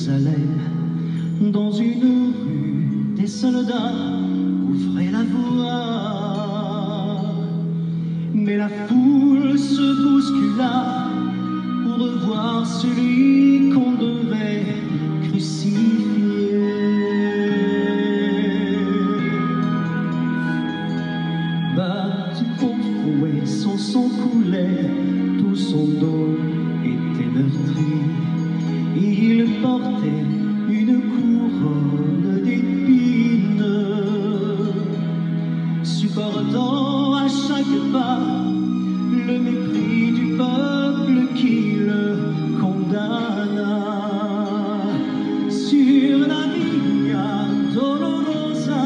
Jérusalem, dans une rue, des soldats ouvraient la voie. Mais la foule se bouscula pour revoir celui qu'on devait crucifier. Battu au fouet, son sang coulait, tout son dos était meurtri. Il portait une couronne d'épines, supportant à chaque pas le mépris du peuple qui le condamna. Sur la Via Dolorosa,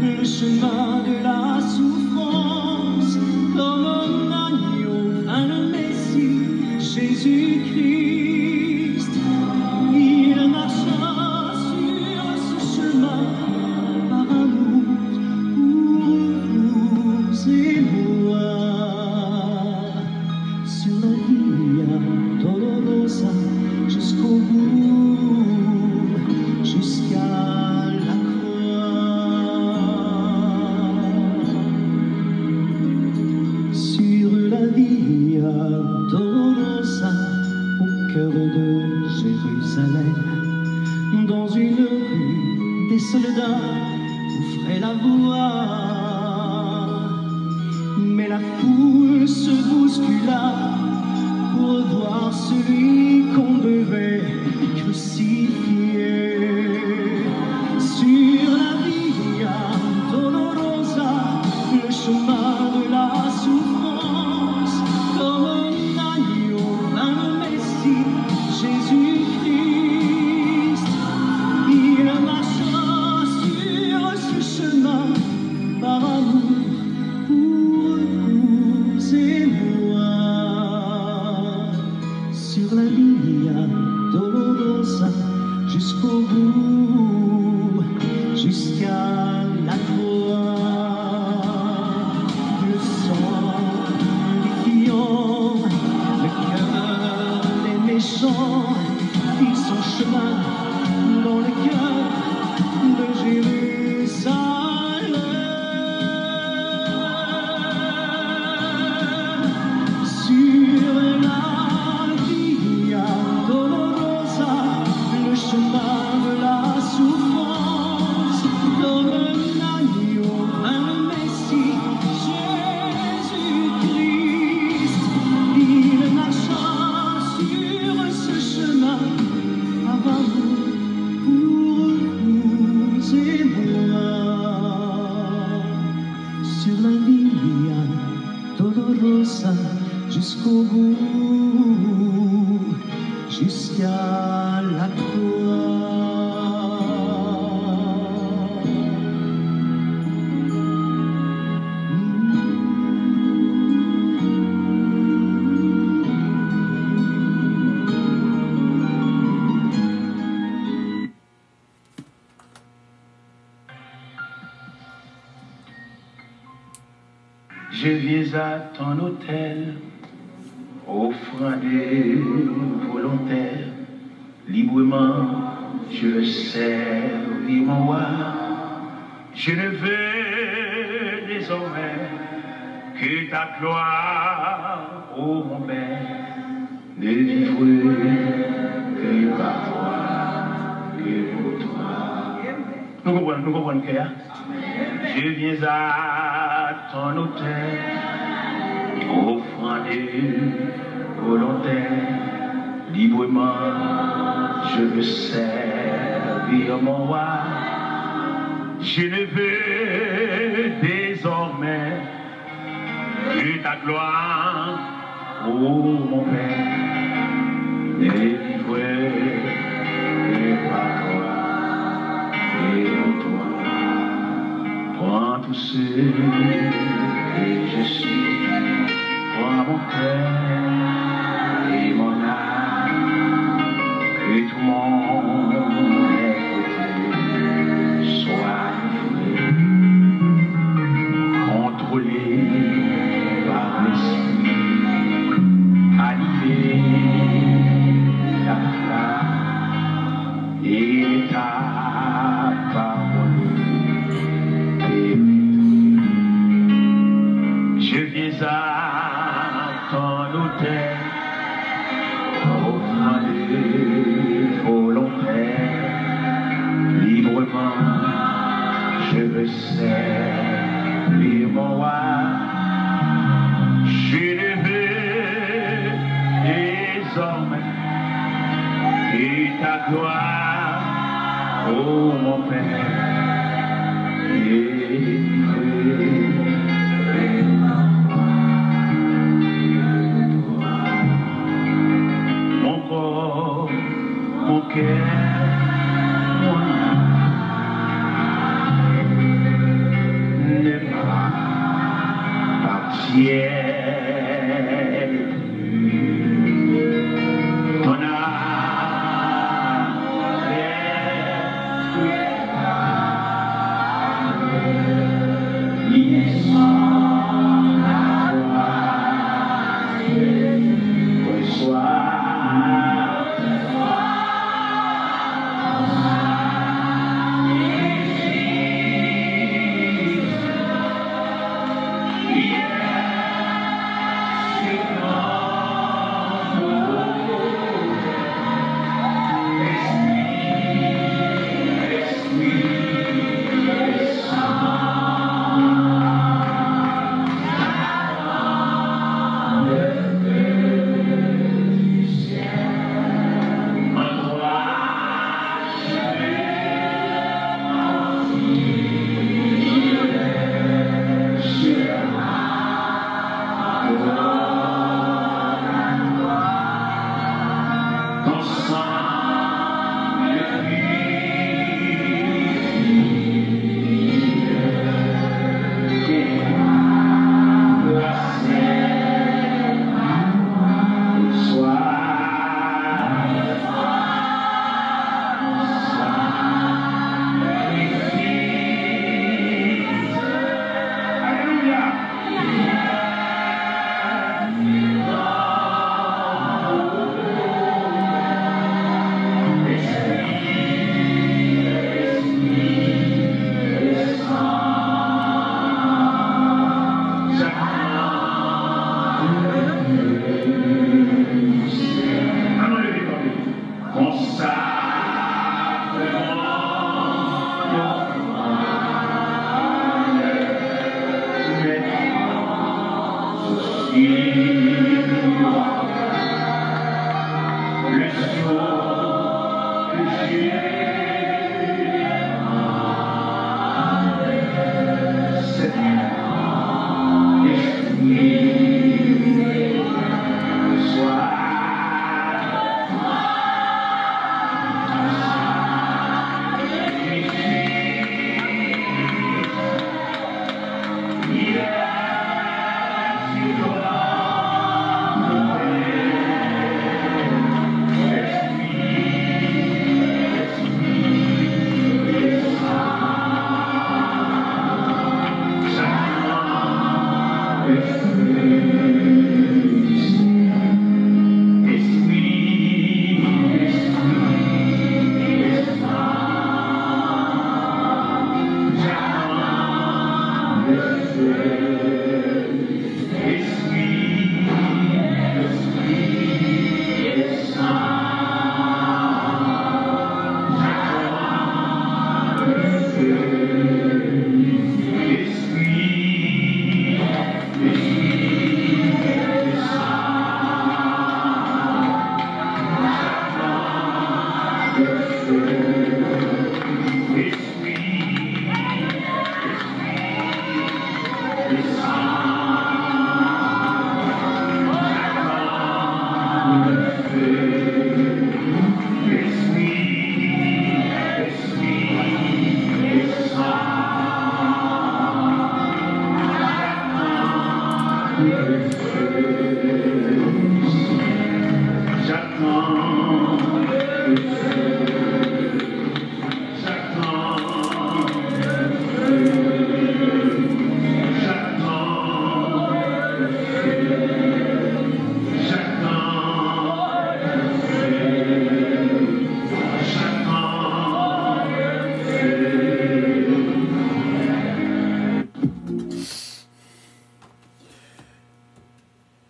le chemin de la souffrance, comme un agneau vint le Messie, Jésus-Christ. Il marcha sur ce chemin par amour pour vous et moi. Sur la Via Dolorosa, jusqu'au bout, jusqu'à la croix. Sur la Via Dolorosa, au cœur de Jérusalem, dans une rue, des soldats ouvraient la voie. Mais la foule se bouscula pour voir celui qu'on devait crucifier. Sur la Via Dolorosa, le chemin de la souffrance, comme un agneau vint le Messie, Jésus-Christ. Il marcha sur ce chemin par amour pour vous et moi. Sur la Via Dolorosa, jusqu'au bout, jusqu'à la croix. Le sang purifiant le cœur des méchants fit son chemin dans le cœur de Jérusalem. Sur la Via Dolorosa, le chemin de la souffrance, comme un agneau vint le Messie, Jésus-Christ. Il marcha sur ce chemin par amour pour vous et moi. Sur la Via Dolorosa, jusqu'au bout, jusqu'à la croix. Je viens à ton autel, offrant des volontaires, librement je veux servir mon roi. Je ne veux désormais que ta gloire, ô mon Père, ne vivre que par toi, que pour toi. Nous comprenons que je viens à ton autel, offrant des volontaires, librement je veux servir mon roi. Je ne veux désormais que ta gloire, ô mon Père, ne vivre que par toi et en toi. Prends tout ce que je suis, prends mon cœur et mon âme, que tout mon côté soit contrôlé par l'esprit, animé la flamme sais lire mon roi. J'ai levé désormais et ta gloire, ô mon Père, mon corps, mon cœur, mon âme m'appartiennent. Ton âme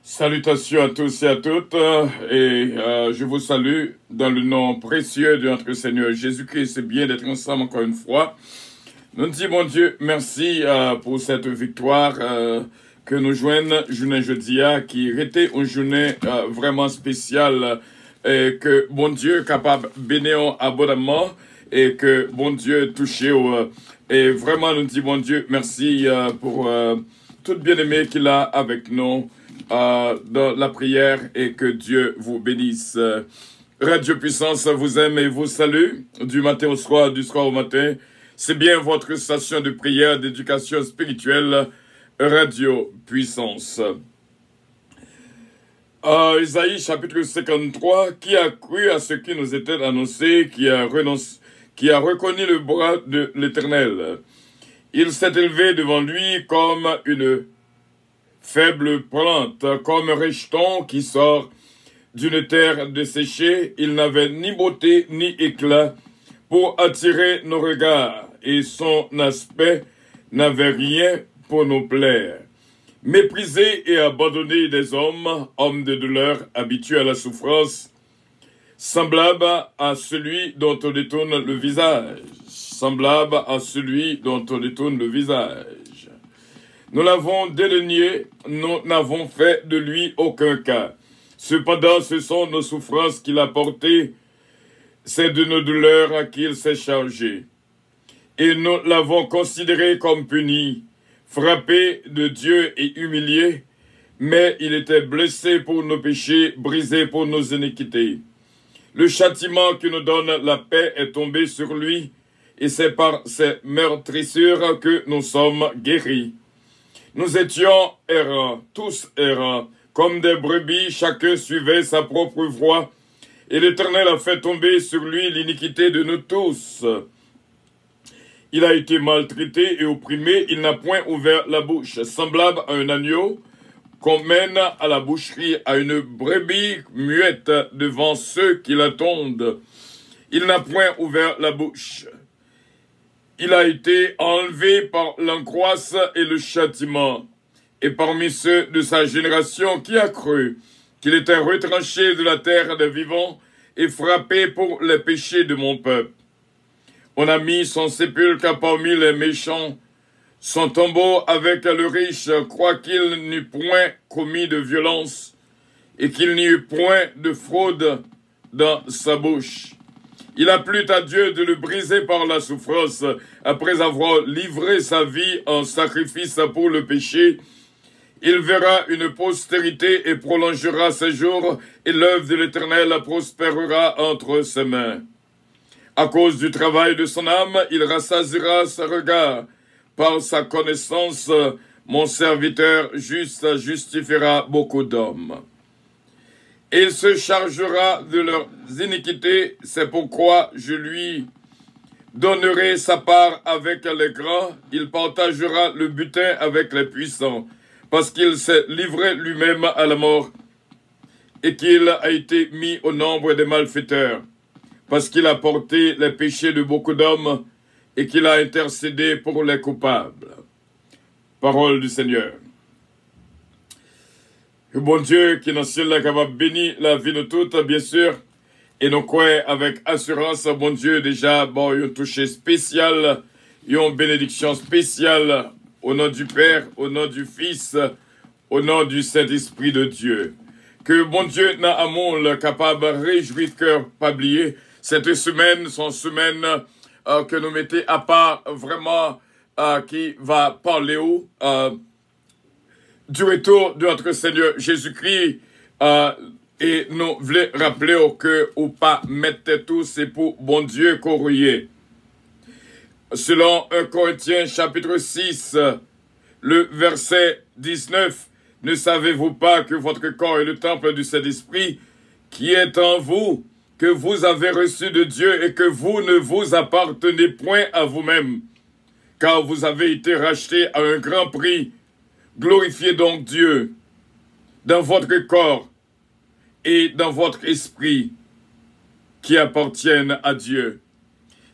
Salutations à tous et à toutes, je vous salue dans le nom précieux de notre Seigneur Jésus-Christ. C'est bien d'être ensemble encore une fois Nous disons, bon Dieu, merci pour cette victoire que nous joignons journée jeudi, qui était une journée vraiment spéciale et que bon Dieu est capable de bénir abondamment et que bon Dieu touché et vraiment nous disons, bon Dieu, merci pour tout bien-aimé qu'il a avec nous dans la prière et que Dieu vous bénisse. Radio Puissance vous aime et vous salue du matin au soir, du soir au matin. C'est bien votre station de prière, d'éducation spirituelle, Radio Puissance. Isaïe chapitre 53, qui a cru à ce qui nous était annoncé, qui a reconnu le bras de l'Éternel. Il s'est élevé devant lui comme une faible plante, comme un rejeton qui sort d'une terre desséchée. Il n'avait ni beauté ni éclat pour attirer nos regards, et son aspect n'avait rien pour nous plaire. Méprisé et abandonné des hommes, homme de douleur, habitué à la souffrance, semblable à celui dont on détourne le visage. Semblable à celui dont on détourne le visage. Nous l'avons dédaigné, nous n'avons fait de lui aucun cas. Cependant, ce sont nos souffrances qu'il a portées, c'est de nos douleurs à qui il s'est chargé. Et nous l'avons considéré comme puni, frappé de Dieu et humilié, mais il était blessé pour nos péchés, brisé pour nos iniquités. Le châtiment qui nous donne la paix est tombé sur lui, et c'est par ses meurtrissures que nous sommes guéris. Nous étions errants, tous errants, comme des brebis, chacun suivait sa propre voie, et l'Éternel a fait tomber sur lui l'iniquité de nous tous. Il a été maltraité et opprimé, il n'a point ouvert la bouche, semblable à un agneau qu'on mène à la boucherie, à une brebis muette devant ceux qui l'attendent. Il n'a point ouvert la bouche. Il a été enlevé par l'angoisse et le châtiment. Et parmi ceux de sa génération qui a cru qu'il était retranché de la terre des vivants et frappé pour les péchés de mon peuple. On a mis son sépulcre parmi les méchants, son tombeau avec le riche, quoiqu'il n'eût point commis de violence et qu'il n'y eût point de fraude dans sa bouche. Il a plu à Dieu de le briser par la souffrance, après avoir livré sa vie en sacrifice pour le péché. Il verra une postérité et prolongera ses jours, et l'œuvre de l'Éternel prospérera entre ses mains. À cause du travail de son âme, il rassasiera ses regards. Par sa connaissance, mon serviteur juste justifiera beaucoup d'hommes. Et il se chargera de leurs iniquités, c'est pourquoi je lui donnerai sa part avec les grands, il partagera le butin avec les puissants, parce qu'il s'est livré lui-même à la mort, et qu'il a été mis au nombre des malfaiteurs, parce qu'il a porté les péchés de beaucoup d'hommes, et qu'il a intercédé pour les coupables. Parole du Seigneur. Que bon Dieu, qui est dans le ciel, est capable de bénir la vie de toutes, bien sûr, et nous croyons avec assurance, bon Dieu, déjà, bon, une touche spéciale, une bénédiction spéciale, au nom du Père, au nom du Fils, au nom du Saint-Esprit de Dieu. Que bon Dieu n'a amour capable de réjouir de cœur, pas oublier. Cette semaine, son semaine que nous mettons à part vraiment, qui va parler du retour de notre Seigneur Jésus-Christ. Et nous voulons rappeler que ou pas mettre tout, c'est pour bon Dieu courrier. Selon 1 Corinthiens chapitre 6, le verset 19, ne savez-vous pas que votre corps est le temple du Saint-Esprit qui est en vous, que vous avez reçu de Dieu et que vous ne vous appartenez point à vous-même, car vous avez été rachetés à un grand prix. Glorifiez donc Dieu dans votre corps et dans votre esprit qui appartiennent à Dieu.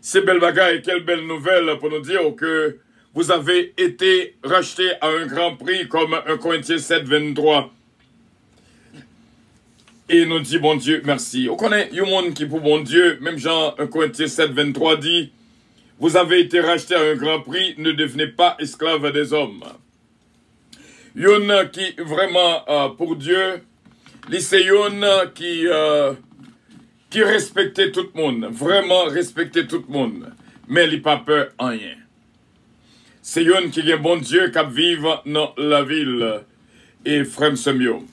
C'est belle bagaille, quelle belle nouvelle pour nous dire que vous avez été rachetés à un grand prix comme 1 Corinthiens 7, 23. Et nous dit, bon Dieu, merci. On connaît un monde qui pour bon Dieu, même Jean 1 Corinthiens 7, 23 dit, Vous avez été rachetés à un grand prix, ne devenez pas esclaves des hommes. Yon qui vraiment pour Dieu, c'est yon qui respectait tout le monde, vraiment respectait tout le monde, mais il n'a pas peur en rien. C'est yon qui est bon Dieu qui vive dans la ville et frère Semio.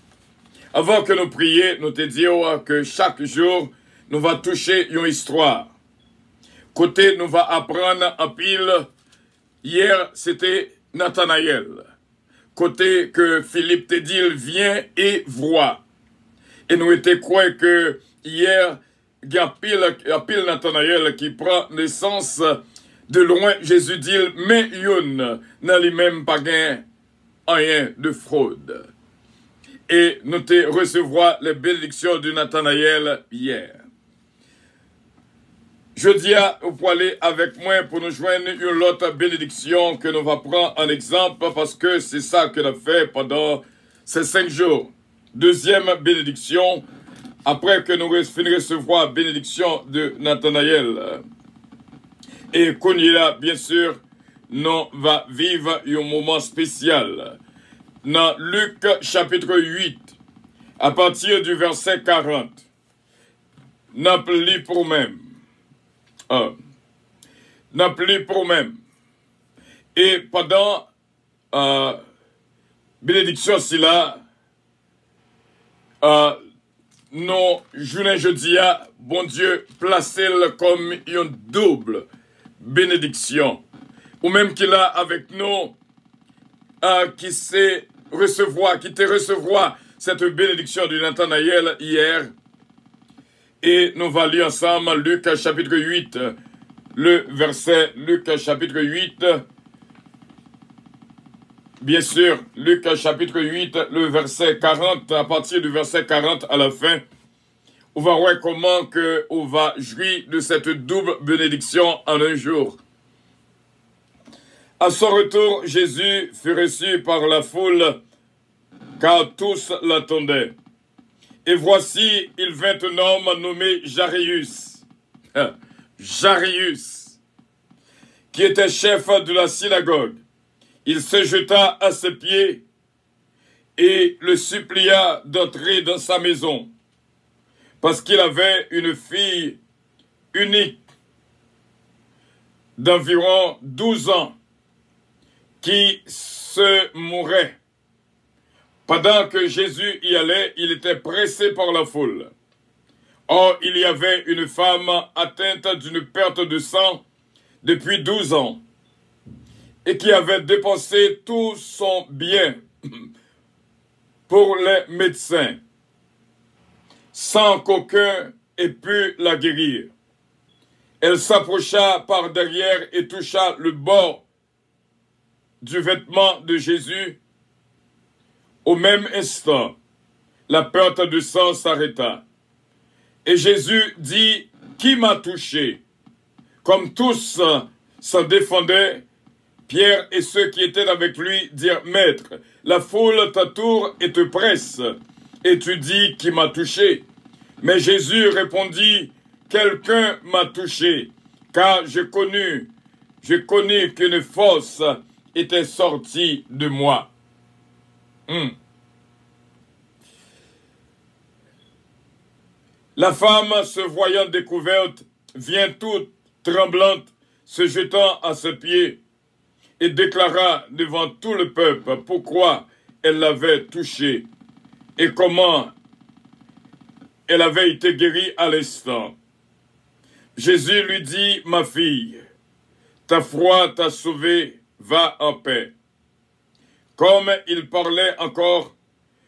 Avant que nous prions, nous te disons que chaque jour, nous va toucher une histoire. Côté, nous va apprendre en pile. Hier, c'était Nathanaël. Côté que Philippe te dit, il vient et voit. Et nous étions croyés que hier, il y a pile Nathanaël qui prend naissance de loin. Jésus dit, mais yon n'a lui-même pas gain rien de fraude. Et nous te recevoir les bénédictions de Nathanaël hier. Je dis à vous aller avec moi pour nous joindre une autre bénédiction que nous allons prendre en exemple parce que c'est ça que nous avons fait pendant ces 5 jours. Deuxième bénédiction, après que nous finissons de recevoir la bénédiction de Nathanaël. Et qu'on y là, bien sûr, nous va vivre un moment spécial. Dans Luc chapitre 8, à partir du verset 40, n'a plus pour même. N'a plus pour même. Et pendant bénédiction si là, nous jeudi à bon Dieu placez-le comme une double bénédiction. Ou même qu'il a avec nous qui sait recevoir, qui te recevoir cette bénédiction de Nathanaël hier. Et nous allons lire ensemble Luc chapitre 8, le verset, Luc chapitre 8, bien sûr, Luc chapitre 8, le verset 40, à partir du verset 40 à la fin, on va voir comment que on va jouir de cette double bénédiction en un jour. À son retour, Jésus fut reçu par la foule, car tous l'attendaient. Et voici, il vint un homme nommé Jairus, qui était chef de la synagogue. Il se jeta à ses pieds et le supplia d'entrer dans sa maison, parce qu'il avait une fille unique d'environ 12 ans qui se mourait. Pendant que Jésus y allait, il était pressé par la foule. Or, il y avait une femme atteinte d'une perte de sang depuis 12 ans et qui avait dépensé tout son bien pour les médecins, sans qu'aucun ait pu la guérir. Elle s'approcha par derrière et toucha le bord du vêtement de Jésus. Au même instant, la perte de sang s'arrêta. Et Jésus dit, « Qui m'a touché ?» Comme tous s'en défendaient, Pierre et ceux qui étaient avec lui dirent, « Maître, la foule t'entoure et te presse, et tu dis, qui m'a touché ?» Mais Jésus répondit, « Quelqu'un m'a touché, car je connus qu'une force était sortie de moi. » La femme, se voyant découverte, vient toute tremblante, se jetant à ses pieds, et déclara devant tout le peuple pourquoi elle l'avait touché et comment elle avait été guérie à l'instant. Jésus lui dit, « Ma fille, ta foi t'a sauvée, va en paix. » Comme il parlait encore,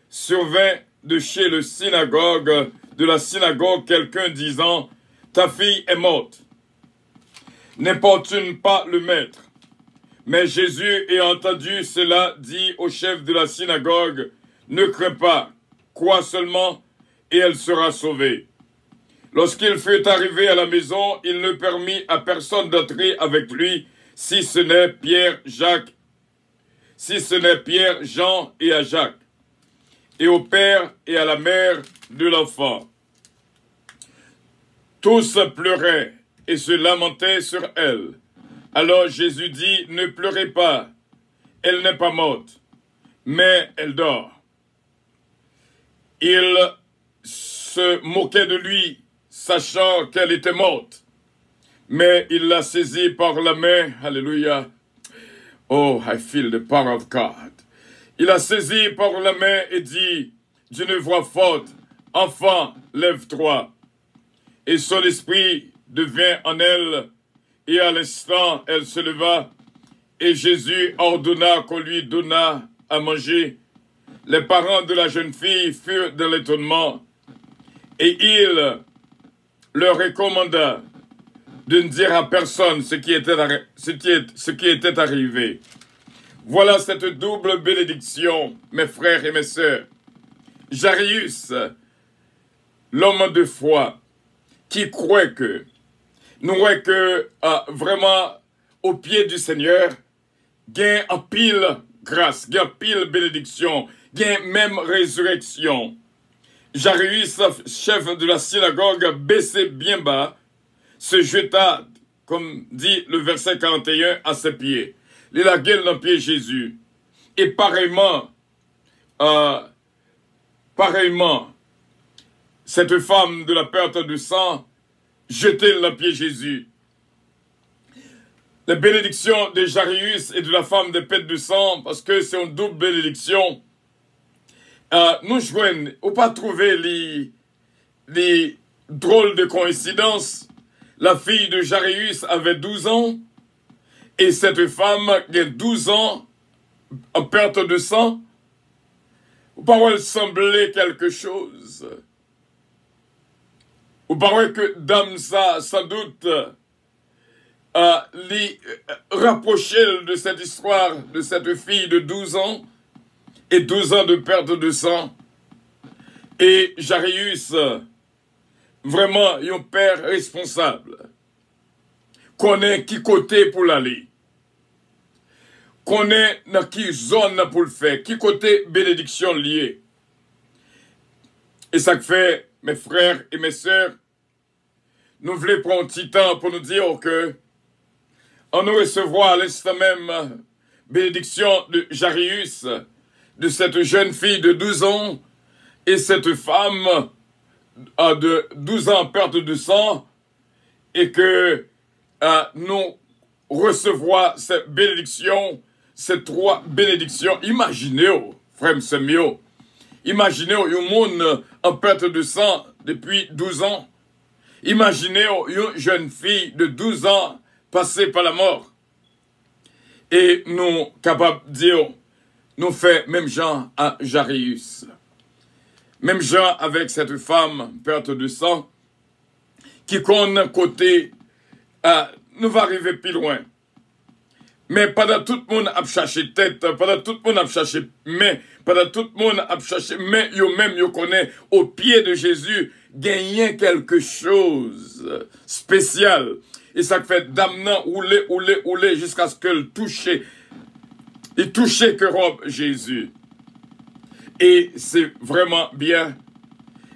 survint de chez de la synagogue, quelqu'un disant, « Ta fille est morte. » N'importune pas le maître. Mais Jésus, ayant entendu cela, dit au chef de la synagogue, « Ne crains pas, crois seulement, et elle sera sauvée. » Lorsqu'il fut arrivé à la maison, il ne permit à personne d'entrer avec lui, si ce n'est Pierre, Jean et à Jacques, et au père et à la mère de l'enfant. Tous pleuraient et se lamentaient sur elle. Alors Jésus dit, ne pleurez pas, elle n'est pas morte, mais elle dort. Il se moquait de lui, sachant qu'elle était morte. Mais il l'a saisie par la main. Alléluia. Oh, I feel the power of God. Il l'a saisie par la main et dit d'une voix forte, « Enfant, lève-toi. » Et son esprit devint en elle, et à l'instant, elle se leva, et Jésus ordonna qu'on lui donnât à manger. Les parents de la jeune fille furent dans l'étonnement, et il leur recommanda de ne dire à personne ce qui était arrivé. Voilà cette double bénédiction, mes frères et mes sœurs. Jarius, l'homme de foi, qui croit que, nous voyons que vraiment au pied du Seigneur, gain en pile grâce, gain pile bénédiction, gain même résurrection. Jarius, chef de la synagogue, baissé bien bas, se jeta, comme dit le verset 41, à ses pieds. Il a gueule dans le pied Jésus. Et pareillement, cette femme de la perte de sang, jetait dans le pied Jésus. La bénédiction de Jarius et de la femme de perte de sang, parce que c'est une double bénédiction, nous joignent, ou pas trouver les drôles de coïncidences. La fille de Jarius avait 12 ans, et cette femme a 12 ans en perte de sang. Ou pas semblait quelque chose. Ou pas que dame ça, sans doute, les rapprocher de cette histoire de cette fille de 12 ans et 12 ans de perte de sang. Et Jarius, vraiment, un père responsable, connaît qui côté pour l'aller, connaît dans qui zone pour le faire, qui côté bénédiction liée. Et ça fait, mes frères et mes sœurs, nous voulons prendre un petit temps pour nous dire que on nous recevoir à l'instant même bénédiction de Jarius, de cette jeune fille de 12 ans, et cette femme de 12 ans perte de sang, et que nous recevoir cette bénédiction, ces trois bénédictions. Imaginez, frère Semio, imaginez un monde en perte de sang depuis 12 ans. Imaginez une jeune fille de 12 ans passée par la mort. Et nous capables de dire, nous fait même genre à Jarius. Même genre avec cette femme perte de sang, qui qu'on côté, nous va arriver plus loin. Mais pendant tout le monde a cherché tête, pendant tout le monde a cherché main, pendant tout le monde a cherché main, yo connaît au pied de Jésus, gagner quelque chose spécial. Et ça fait d'amenant ouler jusqu'à ce qu'elle touche. Il touchait que robe Jésus. Et c'est vraiment bien.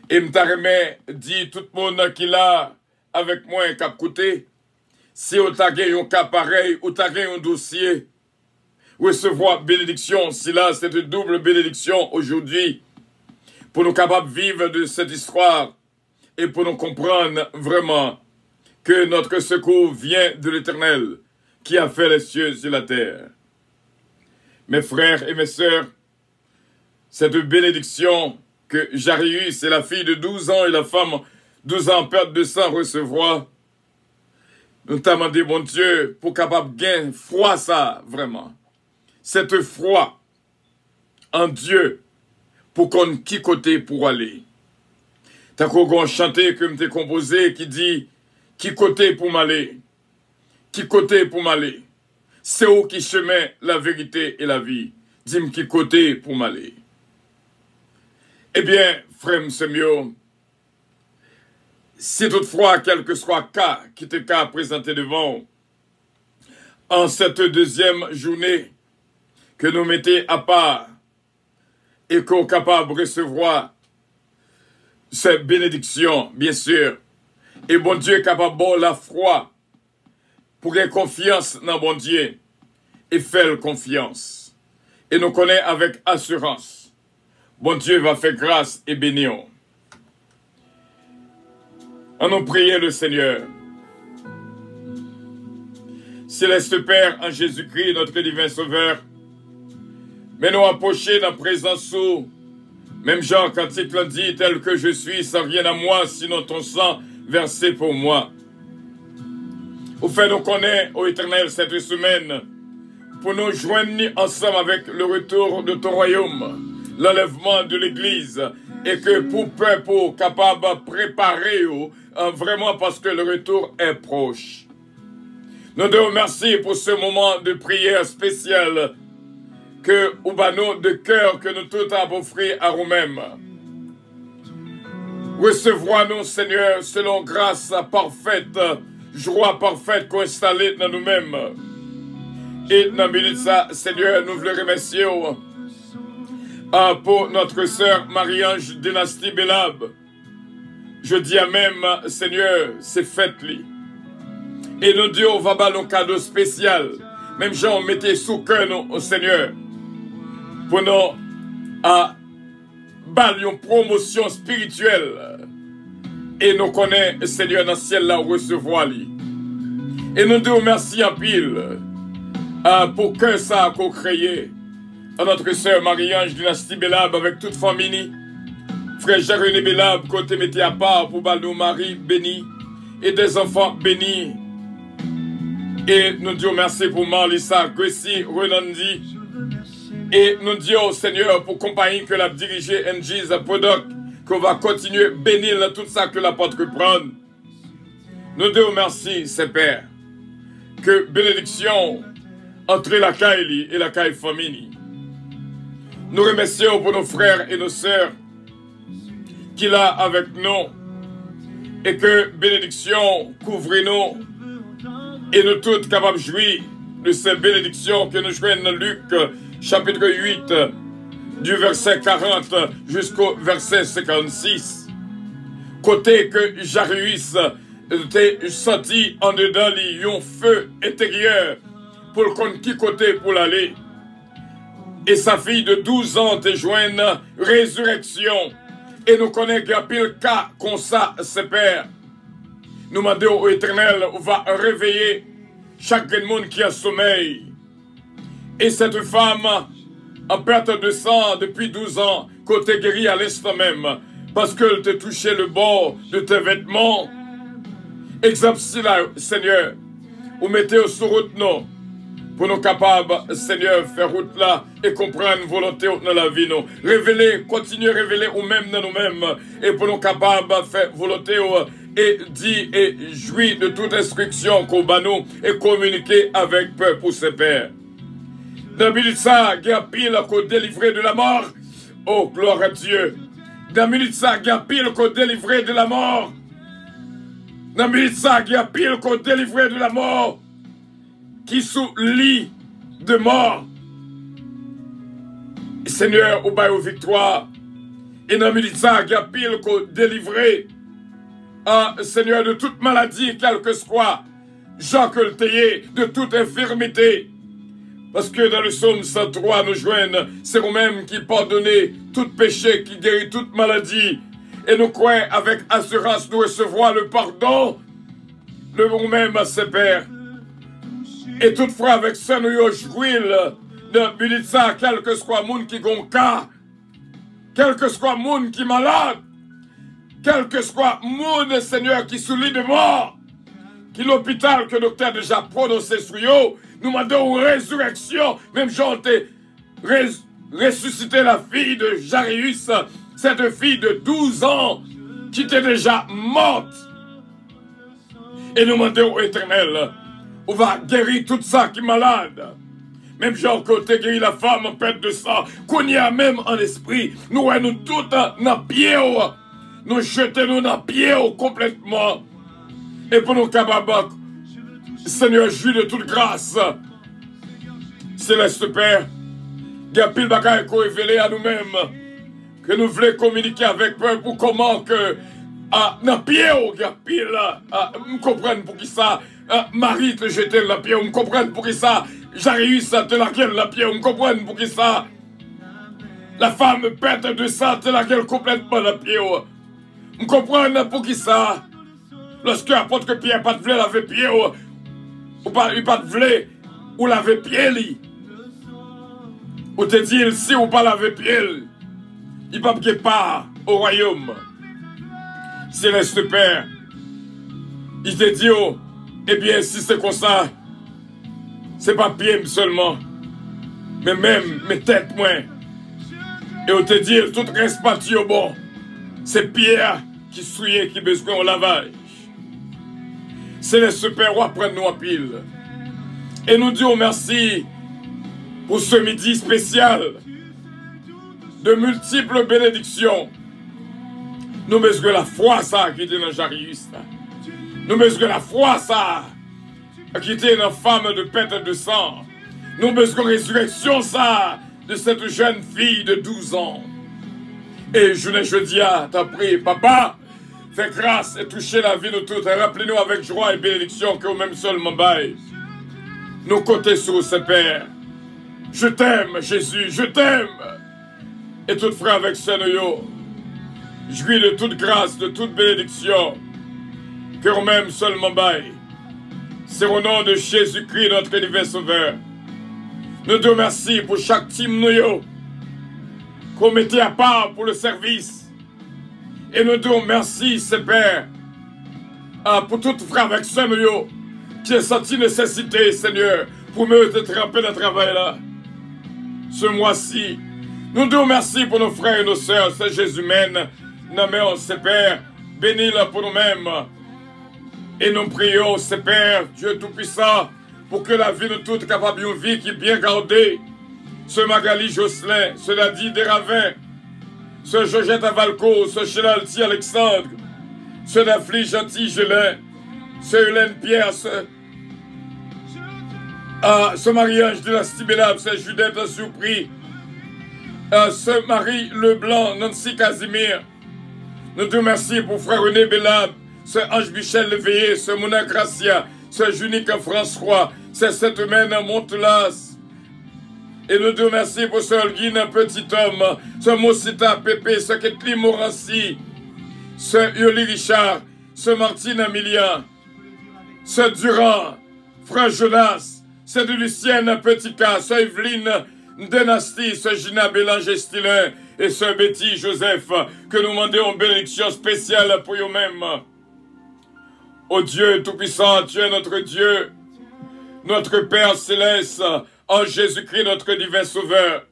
Et m'taremé dit tout le monde qui l'a avec moi un cap côté. Si vous avez un cas pareil, ou avez un dossier, recevoir bénédiction, si là c'est une double bénédiction aujourd'hui, pour nous capables de vivre de cette histoire, et pour nous comprendre vraiment que notre secours vient de l'Éternel, qui a fait les cieux et la terre. Mes frères et mes sœurs, cette bénédiction que Jarius et la fille de 12 ans et la femme 12 ans perte de sang recevoir, nous t'avons demandé, mon Dieu, pour capable gagner foi ça, vraiment. Cette foi en Dieu, pour qu'on qui côté pour aller. T'as qu'on chanté que m'était composé qui dit, qui côté pour m'aller? Qui côté pour m'aller? C'est où qui chemin la vérité et la vie? Dis-moi qui côté pour m'aller? Eh bien, frère Semio, si toutefois, quel que soit le cas qui te qu'a présenté devant, en cette deuxième journée que nous mettons à part et qu'on est capable de recevoir cette bénédiction, bien sûr, et bon Dieu est capable de la foi pour gagner confiance dans bon Dieu et faire confiance. Et nous connaissons avec assurance. Bon Dieu va faire grâce et bénir. En nous prier le Seigneur. Céleste Père, en Jésus-Christ, notre divin Sauveur, mais nous approcher dans la présence sous, même Jean quand il l'a dit, tel que je suis, sans rien à moi, sinon ton sang versé pour moi. Au fait, nous connaissons, ô Éternel, cette semaine, pour nous joindre ensemble avec le retour de ton royaume, l'enlèvement de l'Église, et que pour peuple capable de préparer, vraiment parce que le retour est proche. Nous te remercions pour ce moment de prière spéciale que Oubano de cœur que nous tous avons offert à nous-mêmes. Recevons-nous, Seigneur, selon grâce parfaite, joie parfaite qu'on installée dans nous-mêmes. Et dans ça, Seigneur, nous voulons remercier pour notre sœur Marie-Ange Dynastie Belab. Je dis à même, Seigneur, c'est fête-li. Et nous disons, on va avoir un cadeau spécial. Même gens, on mettait sous cœur au Seigneur. Pour nous, à une promotion spirituelle. Et nous connaissons, Seigneur, dans le ciel là, recevoir lui. Et nous disons merci en pile pour que ça a créé. À notre sœur Marie-Ange Dynastie Belab avec toute famille. Frère Jérémy Belab, côté mettez à part pour nos maris bénis et des enfants bénis. Et nous disons merci pour Marlissa, Gressi, Renandi. Et nous disons au Seigneur pour compagnie que l'a dirigé NG's Podoc, qu'on va continuer bénir tout ça que l'apôtre prend. Nous disons merci, c'est Père, que bénédiction entre la caille et la caille famille. Nous remercions pour nos frères et nos sœurs qu'il a avec nous et que bénédiction couvre-nous et nous tous capables de jouir de ces bénédictions que nous jouons dans Luc chapitre 8 du verset 40 jusqu'au verset 56. Côté que Jairus était sorti en dedans un feu intérieur pour le compte qui côté pour l'aller. Et sa fille de 12 ans te joigne résurrection. Et nous connaissons qu'il y a pile cas comme ça, c'est Père. Nous demandons au Éternel, on va réveiller chaque monde qui a sommeil. Et cette femme, en perte de sang depuis 12 ans, côté guéri à l'instant même, parce qu'elle te touché le bord de tes vêtements. Exerce-la, Seigneur, ou mettez sur route, non. Pour nous capables, Seigneur, faire route là et comprendre volonté dans la vie. Nous. Révéler, continuer à révéler ou même dans nous-mêmes. Et pour nous capables de faire volonté et dire et jouir de toute instruction qu'on va nous et communiquer avec peuple pour ses pères. Dans minute ça, il y a pile qu'on délivrer de la mort. Oh, gloire à Dieu. Dans minute ça, il y a pile qu'on délivrer de la mort. Dans minute ça, il y a pile qu'on délivrer de la mort. Qui sous lit de mort. Seigneur, au bail aux victoires. Et dans minute ça, il y a pile qu'on délivrer. Seigneur, de toute maladie, quel que soit. Jean que le théier, de toute infirmité. Parce que dans le psaume 103, nous joignent, c'est nous-mêmes qui pardonnons tout péché, qui guérit toute maladie. Et nous croyons avec assurance nous recevoir le pardon de nous-mêmes à ses pères. Et toutefois, avec ça, nous jouons de minute ça, quel que soit le monde qui gon cas, quel que soit le monde qui est malade, quel que soit le monde, Seigneur, qui soulit de mort, qui l'hôpital que le docteur a déjà prononcé sur eux, nous demandons une résurrection, même Jean a ressuscité la fille de Jairus, cette fille de 12 ans, qui était déjà morte. Et nous demandons au Éternel, on va guérir tout ça qui est malade. Même genre côté guérir la femme en perte de sang, qu'on y a même en esprit, nous tous dans pied, nous jetons dans pied complètement. Et pour nous capables, Seigneur, jouis de toute grâce. Céleste Père, il y a pile bagaille qu'on révélé à nous-mêmes, que nous voulons communiquer avec peuple pour comment que dans pied, il y a pile, nous comprenons pour qui ça, Marie te jeter la pierre, on comprend pour qui ça. Jarius te laquelle la pierre, on comprend pour qui ça. La femme pète de ça, te laquelle complètement la pierre. On comprend pour qui ça. Lorsque l'apôtre Pierre pas de vle laver pied ou pas de vle ou laver pied li. Ou te dit si ou pas laver pied, il pas de part au royaume. Céleste Père, il te dit eh bien si c'est comme ça, c'est pas pied seulement, mais même mes têtes moins. Et on te dit tout reste parti au bon. C'est Pierre qui souillait, qui besoin au lavage. Céleste Père, on prendre nous en pile. Et nous disons merci pour ce midi spécial de multiples bénédictions. Nous mesurons la foi ça qui était dans Jarius. Nous mesurons la foi ça qui était dans femme de pète de sang. Nous mesurons la résurrection ça de cette jeune fille de 12 ans. Et jeudi à t'as pris, papa, fais grâce et touchez la vie de tout. Rappelez-nous avec joie et bénédiction que vous-même seulement bail. Nous comptons sur ce Père. Je t'aime, Jésus, je t'aime. Et tout frère avec Seigneur, jouis de toute grâce, de toute bénédiction, que vous-même seulement bail. C'est au nom de Jésus-Christ, notre divin Sauveur. Nous te remercions pour chaque team nous qu'on mettait à part pour le service. Et nous te remercions, Père, pour tout frère avec Seigneur qui a senti nécessité, Seigneur, pour me te tremper dans le travail là. Ce mois-ci, nous te remercions pour nos frères et nos sœurs, c'est Jésus mène. Nommons, Père, bénis-le pour nous-mêmes. Et nous prions, Père, Dieu Tout-Puissant, pour que la vie de toute capable d'une vie qui est bien gardée. Ce Magali Jocelyn, ce Nadie Desravins, ce Georgette Avalco, ce Chélalti Alexandre, ce Dafli Gentil Gélin, ce Hélène Pierre, ce Marie-Ange de la Stibélab, ce Judith Surpris, ce Marie Leblanc, Nancy Casimir. Nous te remercions pour frère René Bellab, ce Ange Michel Leveillé, ce Mona Gracia, ce Junique François, ce Cette-Mène Montelas. Et nous te remercions pour ce Holguin Petit Homme, ce Mosita Pépé, ce Ketli Morancy, ce Yoli Richard, ce Martine Amelia, ce Durand, frère Jonas, ce de Lucienne Petit Cas, ce Evelyne Dynastie, ce Gina Bélanger Stilin et ce Betty Joseph, que nous demandons une bénédiction spéciale pour eux-mêmes. Ô Dieu Tout-Puissant, tu es notre Dieu, notre Père Céleste, en Jésus-Christ, notre divin Sauveur.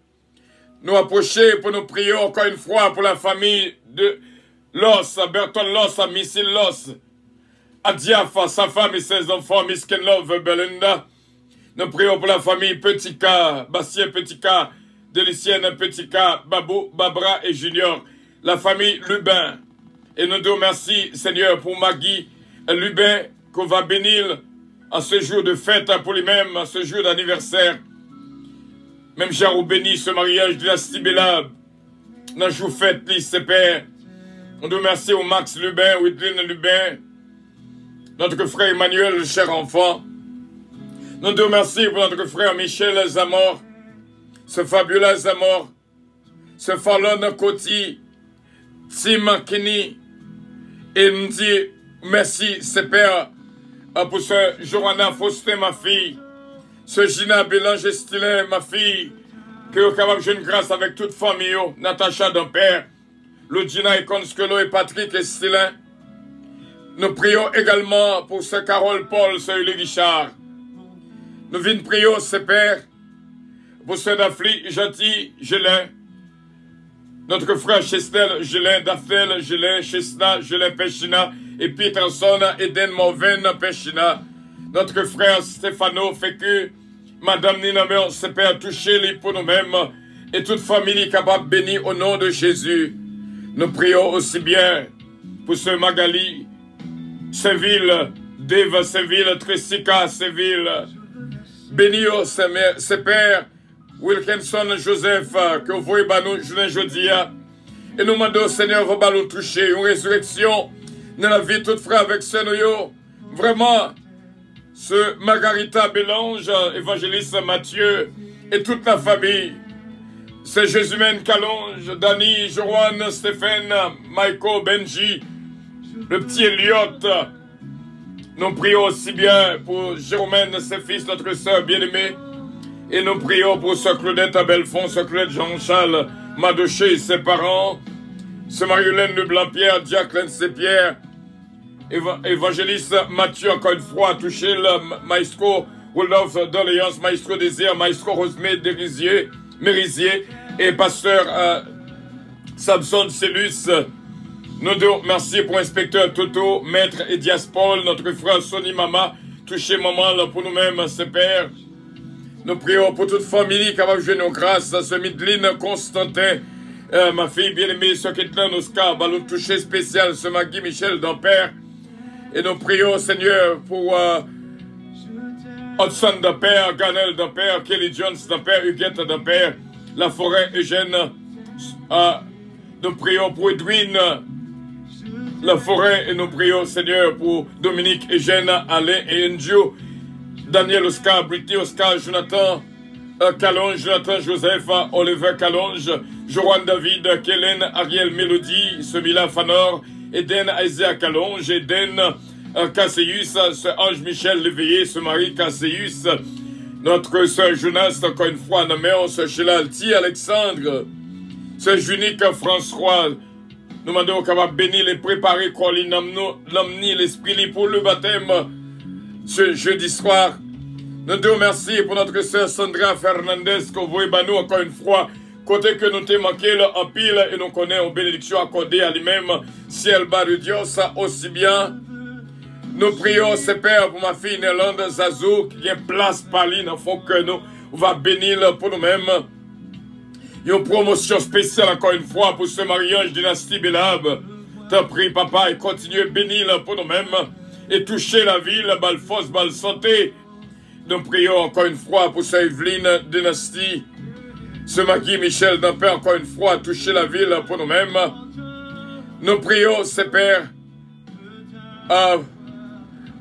Nous approcher pour nous prier encore une fois pour la famille de Loss, Berton Loss, Missile Loss, Adiafa, sa femme et ses enfants, Miss Kenlove, Belinda. Nous prions pour la famille Petit K, Bastien Petit K, Délicienne Petit K, Babou, Babra et Junior, la famille Lubin. Et nous te remercions, Seigneur, pour Maggie Lubin, qu'on va bénir en ce jour de fête pour lui-même, en ce jour d'anniversaire. Même Jarou béni ce mariage de la Stibélab. Dans le jour fête, c'est Père. On te remercie au Max Lubin, Whitlin Lubin, notre frère Emmanuel, le cher enfant. Nous te remercions pour notre frère Michel Zamor, ce Fabiola Zamor, ce Fallon Koti, Tim Kenny, et nous disons merci, c'est Père, pour ce Johanna Faustin, ma fille, ce Gina Bélanger Stilin, ma fille, que vous êtes capable de jeune grâce avec toute famille, Natacha d'un père, Lodina et Conskelo et Patrick et Stilin. Nous prions également pour ce Carole Paul, ce Uli Richard. Nous venons prier, ce Père, pour ce Dafli Gentil Gélin, notre frère Chestel Gélin, Daphel Gélin, Chesna Gélin Pechina, et Peterson, Eden Morven Pechina, notre frère Stéphano Fécu, Madame Nina Meur, ce Père, touchez-les pour nous-mêmes, et toute famille capable bénie au nom de Jésus. Nous prions aussi bien pour ce Magali, Séville, Deva Séville, Tressica Séville, béni au Père, Wilkinson Joseph, que vous voyez nous jeudi. Et nous demandons, Seigneur, vous nous toucher, une résurrection dans la vie toute frère avec Seigneur. Vraiment, ce Margarita Bélange, évangéliste Mathieu et toute la famille. C'est Jésumène Calonge, Dani, Joanne, Stéphane, Michael, Benji, le petit Elliot. Nous prions aussi bien pour Jérôme, ses fils, notre sœur bien-aimée. Et nous prions pour sœur Claudette à Belfond, sœur Claudette Jean-Charles Madoché et ses parents. Sœur Marie-Hélène Leblanc-Pierre, Jacqueline Sepierre. Évangéliste Mathieu, encore une fois, touché le maestro Rodolphe d'Orléans, maestro Désir, maestro Rosemée Mérisier et pasteur Samson Cellus. Nous deux, merci pour inspecteur Toto, maître et Diaspol, notre frère Sonny Mama, touché maman là, pour nous-mêmes, ses pères. Nous prions pour toute famille capable de jouer nos grâces, ce Midline Constantin, ma fille bien-aimée, ce Ketlan Oscar, ballon touché spécial, ce Magui Michel d'Ampère. Et nous prions, Seigneur, pour Hudson d'Ampère, Ganel d'Ampère, Kelly Jones d'Ampère, Huguette d'Ampère, La Forêt Eugène. Nous prions pour Edwin La Forêt et nous prions, Seigneur, pour Dominique, Eugène, Alain et Enjo, Daniel Oscar, Britney Oscar, Jonathan Calonge, Jonathan Joseph, Oliver Calonge, Joanne David, Kellen, Ariel Mélodie, Semila Fanor, Eden Isaiah Calonge, Eden Casseus, ce Ange Michel Léveillé, ce Marie Casseus, notre sœur Jonas, encore une fois, nommé, ce Sheila Alti, Alexandre, ce Junique François, nous demandons qu'on va bénir et préparer quoi l'omni, l'esprit pour le baptême ce jeudi soir. Nous te remercions pour notre sœur Sandra Fernandez, qu'on voit nous encore une fois. Côté que nous t'ai manqué en pile et nous connaissons une bénédiction accordée à lui-même, ciel bas de Dieu, ça aussi bien. Nous prions, c'est Père, pour ma fille Nélande Zazou, qui a place par lui dans le fond que nous, on va bénir pour nous-mêmes. Une promotion spéciale encore une fois pour ce mariage dynastie Belab. T'en prie, papa, et continue à bénir pour nous-mêmes et toucher la ville, balle force, balle santé. Nous prions encore une fois pour ce Evelyne dynastie. Ce Magui Michel d'Ampère, encore une fois, toucher la ville pour nous-mêmes. Nous prions, c'est Père,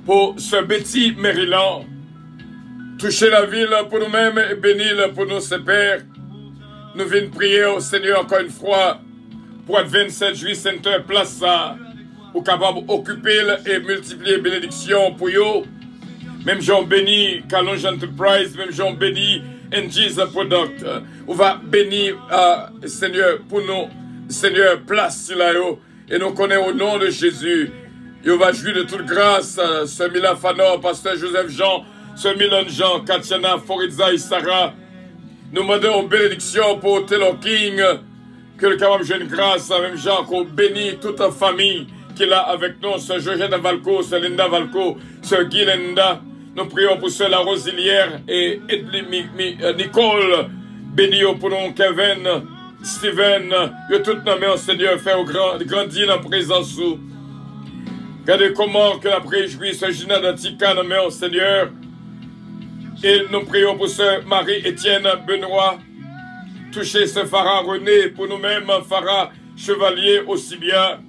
pour ce Betty Maryland. Toucher la ville pour nous-mêmes et bénir pour nous, c'est Père. Nous venons prier au Seigneur encore une fois pour être 27 juillet Center place ça, ou capable d'occuper et multiplier bénédictions pour eux. Même Jean béni Calonge Enterprise, même Jean béni NG's Product. On va bénir Seigneur pour nous, Seigneur place là et nous connaissons au nom de Jésus. Et on va jouir de toute grâce, ce Mila Fanor, pasteur Joseph Jean, ce Milan Jean, Katiana, Foridza et Sarah. Nous demandons une bénédiction pour Taylor King, que le capable jeune grâce, même Jean, qu'on bénit toute la famille qui est là avec nous, ce Georgette Valco, ce Linda Valco, ce Guy Linda. Nous prions pour ceux la Rosilière et Nicole, béni pour nous, Kevin, Steven, que toute nos mains, Seigneur, fait grandir dans la présence. Regardez comment que la préjouit ce Gina d'Antica, nos mains, Seigneur. Et nous prions pour ce Marie-Étienne Benoît, toucher ce Farah René, pour nous-mêmes, Farah Chevalier aussi bien.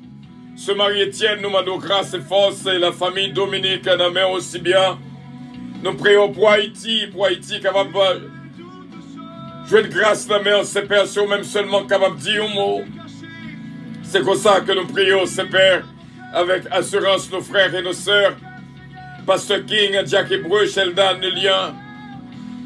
Ce Marie-Étienne, nous demandons grâce et force, et la famille Dominique, nos mains aussi bien. Nous prions pour Haïti, capable de jouer de grâce la main, ces pères, même seulement capable de dire un mot. C'est comme ça que nous prions, ces pères, avec assurance nos frères et nos sœurs. Pasteur King, Jack Hébreu, Sheldon, Lilian,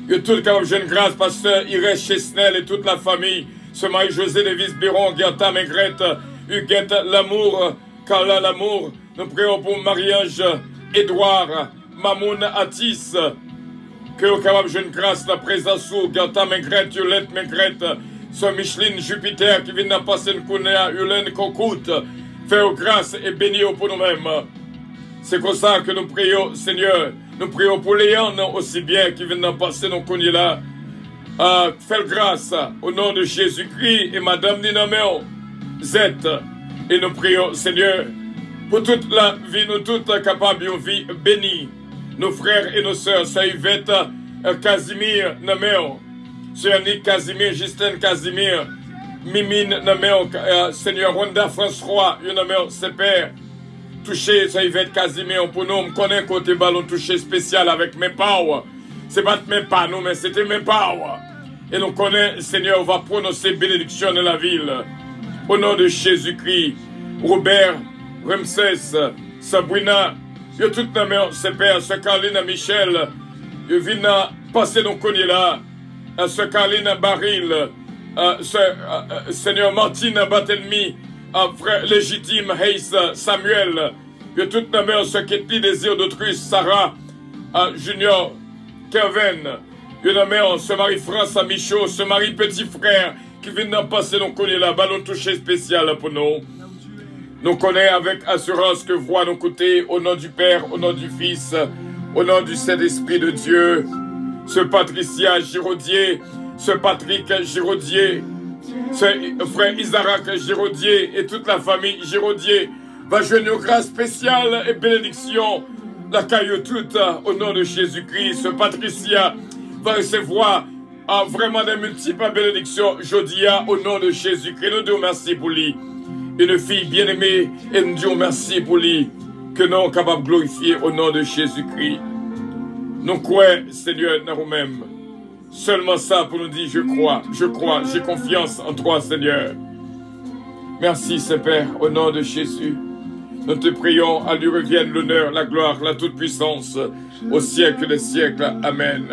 et tout capable de jouer de grâce, Pasteur Irène Chesnel et toute la famille. Ce Marie-José Lévis Biron, Gerta Maigrette, Huguette Lamour, Carla Lamour. Nous prions pour Marie-Ange Édouard, Mamoun Atis, que au capable jeune grâce la présence sous Gerta Maigrette, Yolette Maigrette, ce Micheline Jupiter qui vient de passer une Kounéa, Yolène Cocoute, faire grâce et bénir pour nous-mêmes. C'est comme ça que nous prions, Seigneur. Nous prions pour Léon aussi bien qui viennent de passer nos connus là. Fais grâce au nom de Jésus-Christ et Madame Dinameo Z. Et nous prions, Seigneur, pour toute la vie, nous toutes capables d'une vie bénie. Nos frères et nos sœurs, Sœur Yvette Casimir Nameo, Sœur Annick Casimir, Justine Casimir, Mimine Nameo, Seigneur Wanda François, Nameo, ses pères. toucher ça Yvette Casimir pour nous. On connaît côté ballon touché spécial avec mes power. C'est pas même pas nous, mais c'était mes power. Et nous connaissons, Seigneur, on va prononcer bénédiction dans la ville. Au nom de Jésus-Christ, Robert, Ramsès, Sabrina, yo tout la mère, ce père, ce Caroline Michel, yo vina passer dans connaît là, ce Caroline Baril, Seigneur Martine Batelmi, frère légitime Hayes Samuel, yo tout la mère, ce qui est désir d'autrui, Sarah, Junior, Kevin, yo la mère, ce Marie-France Michaud, ce Marie petit frère, qui vient d'en passer dans connaît là, ballon touché spécial pour nous. Nous connaissons avec assurance que voix nos côtés, au nom du Père, au nom du Fils, au nom du Saint-Esprit de Dieu. Ce Patricia Giraudier, ce Patrick Giraudier, ce frère Isaac Giraudier et toute la famille Giraudier va jouer une grâce spéciale et bénédiction. La caillou toute au nom de Jésus-Christ. Ce Patricia va recevoir vraiment des multiples bénédictions. Jodia au nom de Jésus-Christ. Nous disons merci pour lui. Une fille bien-aimée, et nous disons merci pour lui, que nous sommes capables de glorifier au nom de Jésus-Christ. Nous croyons, Seigneur, dans nous-mêmes. Seulement ça pour nous dire, je crois, j'ai confiance en toi, Seigneur. Merci, Saint-Père, au nom de Jésus. Nous te prions, à lui revienne l'honneur, la gloire, la toute-puissance, au siècle des siècles. Amen.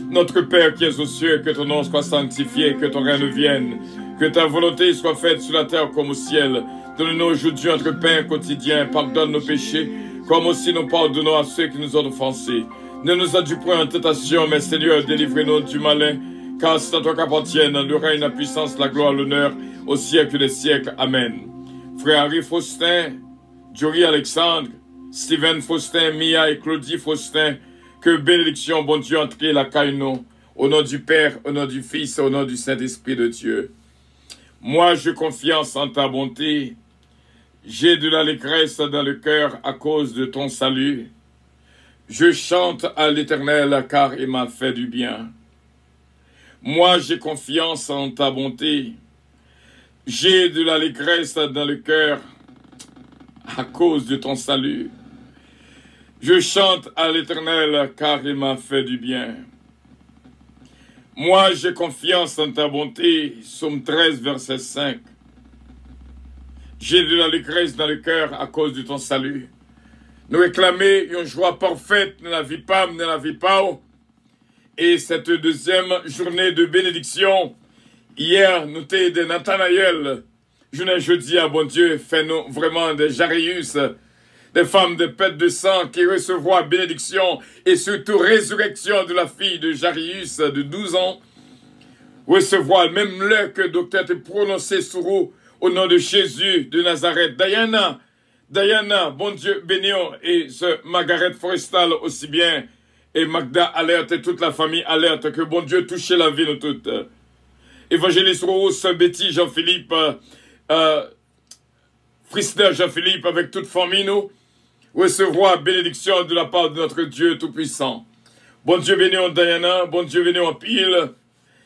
Notre Père qui es aux cieux, que ton nom soit sanctifié, que ton règne vienne. Que ta volonté soit faite sur la terre comme au ciel. Donne-nous aujourd'hui notre pain quotidien. Pardonne nos péchés, comme aussi nous pardonnons à ceux qui nous ont offensés. Ne nous adduis point en tentation, mais Seigneur, délivre-nous du malin. Car c'est à toi qu'appartiennent le règne, la puissance, la gloire, l'honneur, au siècle des siècles. Amen. Frère Harry Faustin, Jory Alexandre, Steven Faustin, Mia et Claudie Faustin, que bénédiction, bon Dieu, entre la caille nous. Au nom du Père, au nom du Fils, au nom du Saint-Esprit de Dieu. Moi, j'ai confiance en ta bonté. J'ai de l'allégresse dans le cœur à cause de ton salut. Je chante à l'Éternel car il m'a fait du bien. Moi, j'ai confiance en ta bonté. J'ai de l'allégresse dans le cœur à cause de ton salut. Je chante à l'Éternel car il m'a fait du bien. Moi, j'ai confiance en ta bonté. Psaume 13, verset 5. J'ai de l'allégresse dans le cœur à cause de ton salut. Nous réclamer une joie parfaite dans la vie pas, dans la vie pas. Et cette deuxième journée de bénédiction, hier, nous t'ai de Nathanaël. Jeudi à bon Dieu, fait-nous vraiment des Jarius, des femmes de pète de sang qui recevront bénédiction et surtout résurrection de la fille de Jarius de 12 ans. Recevoir même l'heure que le docteur t'a prononcé sur vous au nom de Jésus de Nazareth. Diana, bon Dieu bénio et ce Margaret Forestal aussi bien et Magda alerte et toute la famille alerte que bon Dieu touche la vie de toutes. Évangéliste Rose, Betty, Jean-Philippe, Frister Jean-Philippe avec toute famille nous. Recevoir bénédiction de la part de notre Dieu Tout-Puissant. Bon Dieu béni en Diana, bon Dieu béni en pile,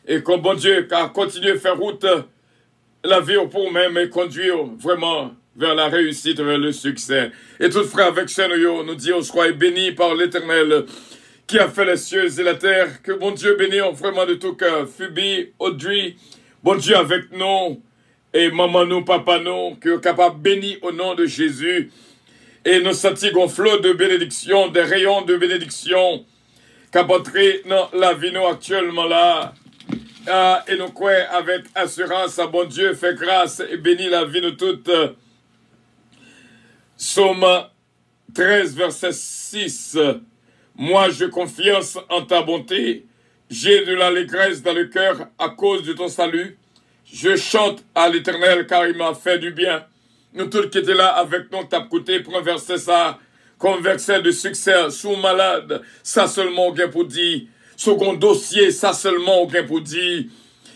et comme bon Dieu a continué à faire route, la vie au pour même et conduire vraiment vers la réussite, vers le succès. Et tout frère avec nous, nous disons, soyez bénis par l'Éternel qui a fait les cieux et la terre, que bon Dieu bénisse vraiment de tout cœur. Phoebe, Audrey, bon Dieu avec nous, et maman nous, papa nous, qui est capable de bénir au nom de Jésus. Et nous sentons un flot de bénédiction, des rayons de bénédiction, qui entré dans la vie nous actuellement là. Et nous croyons avec assurance à bon Dieu, fait grâce et bénit la vie de toutes. Psaume 13, verset 6. Moi, j'ai confiance en ta bonté. J'ai de l'allégresse dans le cœur à cause de ton salut. Je chante à l'Éternel car il m'a fait du bien. Nous tous qui étaient là avec nous, t'as écouté, prends verset ça, comme verset de succès, sous malade, ça seulement on gain pour dire. Second dossier, ça seulement on gain pour dire.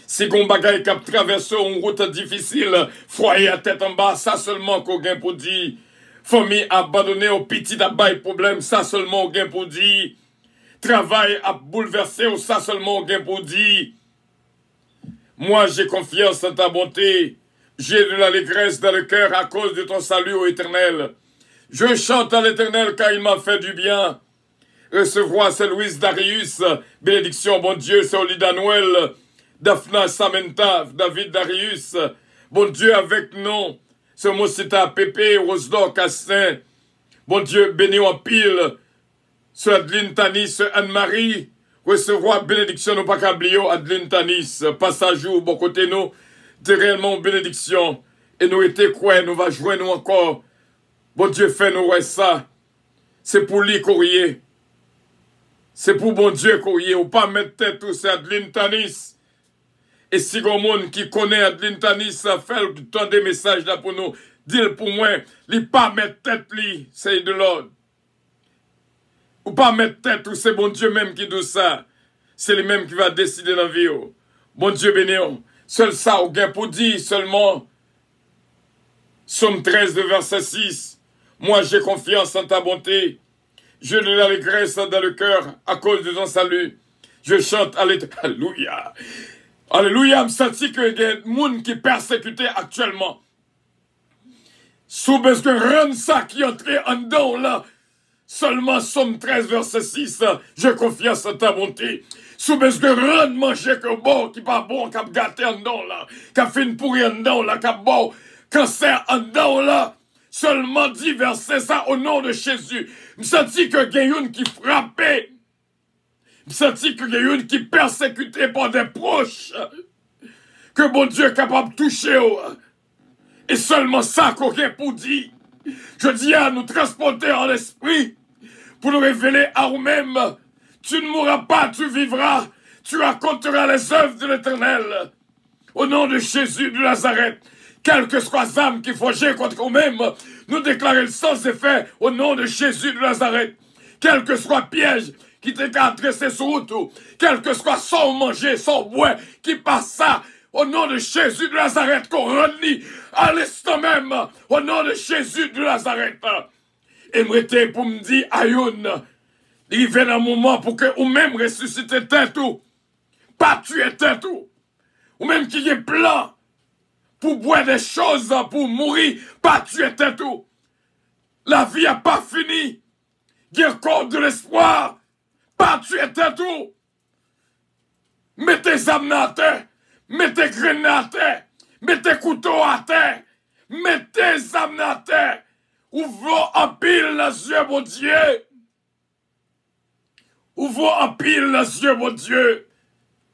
Si on bagaille cap traverse une route difficile, foyer à tête en bas, ça seulement qu'on gain pour dire. Famille abandonnée au petit d'abaye problème, ça seulement on gain pour dire. Travail à bouleverser, ça seulement on gain pour dire. Moi j'ai confiance en ta bonté. J'ai de l'allégresse dans le cœur à cause de ton salut, ô Éternel. Je chante à l'Éternel car il m'a fait du bien. Recevoir, c'est Louise Darius. Bénédiction, bon Dieu, c'est Olida Noël. Daphna Samantha, David Darius. Bon Dieu, avec nous. C'est Mosita Pépé, Rosedor Cassin. Bon Dieu, béni en pile. C'est Adeline Tanis, Anne-Marie. Recevoir bénédiction, nous pas qu'ablio, Adeline Tanis. Passage ou bon côté nous. C'est réellement bénédiction. Et nous étions quoi, nous va jouer nous encore. Bon Dieu, fait nous ouais ça. C'est pour lui courrier. C'est pour bon Dieu courrier. Ou pas mettre tête tout, c'est Adeline Tanis. Et si le monde qui connaît Adeline Tanis, ça fait tant des messages là pour nous. Dis-le pour moi, il pas mettre tête lui, c'est de l'ordre. Ou pas mettre tête ou c'est bon Dieu même qui dit ça. C'est lui même qui va décider dans la vie. Bon Dieu béni. Seul ça, ou bien pour dire seulement. Somme 13 de verset 6. Moi j'ai confiance en ta bonté. Je de l'allégresse dans le cœur à cause de ton salut. Je chante Alléluia. Alléluia, je sens que il y a des gens qui persécutent actuellement. Sous besoin de rendre ça qui entre en dedans là. Seulement Somme 13 verset 6. Je confiance en ta bonté. Sous besoin de rendre manger que bon, qui pas bon, qui a gâté en dedans là. Qui a fait une pourrie en dedans là, qui a bon. Cancer en dedans là, seulement 10 versets ça au nom de Jésus. Je sens que il y a une qui frappait. Je sens que il y a une qui persécutait par des proches. Que bon Dieu est capable de toucher. Et seulement ça qu'on a pour dire. Je dis à nous transporter en esprit pour nous révéler à nous-mêmes. Tu ne mourras pas, tu vivras. Tu raconteras les œuvres de l'Éternel. Au nom de Jésus de Nazareth. Quelles que soient les âmes qui forgent contre nous-mêmes, nous déclarer le sans effet au nom de Jésus de Nazareth. Quel que soit piège qui t'est adressé sur route, quel que soit sans manger, sans boire, qui passe ça, au nom de Jésus de Nazareth, qu'on renie à l'instant même, au nom de Jésus de Nazareth. Et m'était pour me dire, Ayoun, il vient un moment pour que ou même ressusciter tête ou, pas tuer tête ou même qu'il y ait plan, pour boire des choses, pour mourir, pas tuer tête tout. La vie n'a pas fini. Il y a encore de l'espoir. Pas tuer tête tout. Mettez âmes à terre. Mettez graines à terre. Mettez couteaux à terre. Mettez âmes à terre. Ouvrons en pile les yeux, mon Dieu. Ouvrons en pile les yeux, mon Dieu.